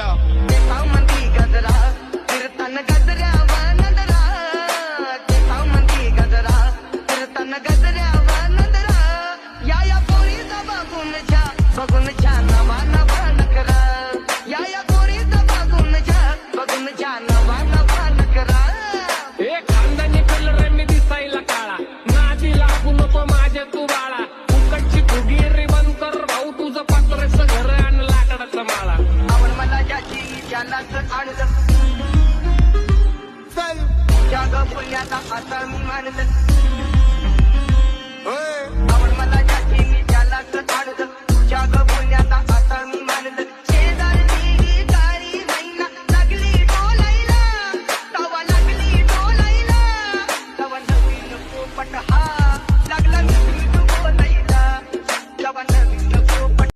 मंदी गजरा कीर्तन गजऱ्यावर नंदरा मंदी गजरा कीर्तन गजऱ्यावर नंदरा या पोरीचा बघून छा नवा नवा नकरा या पोरीचा बघून छा नवा नवा नकरा एक खानदानी कलर मी दिसायला काळा नादी लागू नको माझ्या तू बाळा उकडची फुगीरी बंद कर भाऊ तुझं पात्रचं घर आणि लाकडाचा माळा आवड मला ज्याची त्यालाच आणलं जग पुण्याचा आता मी मानलं